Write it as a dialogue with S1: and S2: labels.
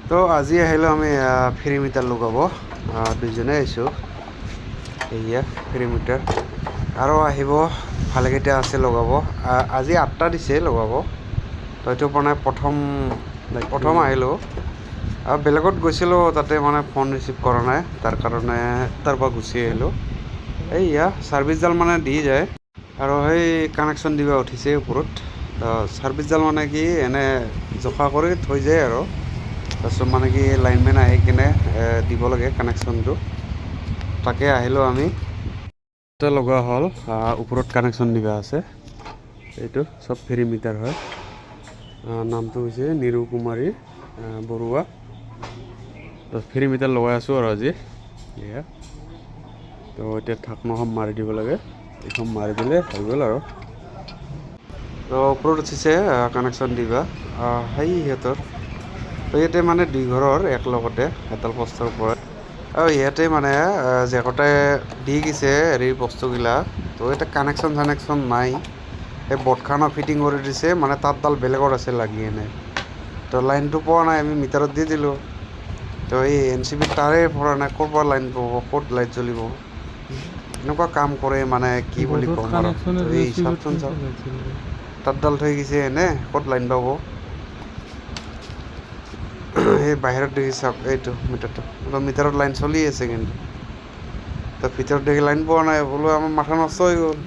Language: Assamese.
S1: তো আজি আহিলোঁ আমি ফ্ৰী মিটাৰ লগাব দুইজনে আহিছোঁ এয়া ফ্ৰী মিটাৰ আৰু আহিব ভালেকেইটা আছে লগাব আজি 8টা দিছে লগাব তো এইটো মানে প্ৰথম আহিলোঁ আৰু বেলেগত গৈছিলোঁ তাতে মানে ফোন ৰিচিভ কৰা নাই তাৰ কাৰণে তাৰ পৰা গুচি আহিলোঁ এইয়া ছাৰ্ভিচডাল মানে দি যায় আৰু সেই কানেকশ্যন দিব উঠিছে ওপৰত ছাৰ্ভিচডাল মানে কি এনে জোখা কৰি থৈ যায় আৰু তাৰপিছত মানে কি লাইনমেন আহি কিনে দিব লাগে কানেকশ্যনটো তাকে আহিলোঁ আমি এটা লগোৱা হ'ল ওপৰত কানেকশ্যন দিবা আছে এইটো চব ফ্ৰী মিটাৰ হয় নামটো হৈছে নিৰু কুমাৰী বৰুৱা তো ফ্ৰী মিটাৰ লগাই আছোঁ আৰু আজি এয়া তো এতিয়া ঢাকনাখন মাৰি দিব লাগে এইখন মাৰি দিলে হৈ গ'ল আৰু তো ওপৰত উঠিছে কানেকশ্যন দিবা সেই সিহঁতৰ তো ইয়াতে মানে দুই ঘৰৰ একলগতে এডাল পষ্টৰ ওপৰত আৰু ইয়াতে মানে জেকতে দি গৈছে হেৰি বস্তুগিলা তো ইয়াতে কানেকশ্যন নাই এই বৰ্ডখানো ফিটিং কৰি দিছে মানে তাঁৰডাল বেলেগত আছে লাগি এনে তো লাইনটো পোৱা নাই আমি মিটাৰত দি দিলোঁ তো এই NCB তাৰে পৰা নাই ক'ৰ পৰা লাইন পাব ক'ত লাইট জ্বলিব এনেকুৱা কাম কৰে মানে কি বুলি ক'ম আৰু এই চাওকচোন চাওক তাঁৰডাল থৈ গৈছে এনে ক'ত লাইন পাব এই বাহিৰত দেখি চাওক এইটো মিটাৰত লাইন চলি আছে কিন্তু তো ভিতৰত দেখি লাইন পোৱা নাই বোলো আমাৰ মাথা নষ্ট হৈ গ'ল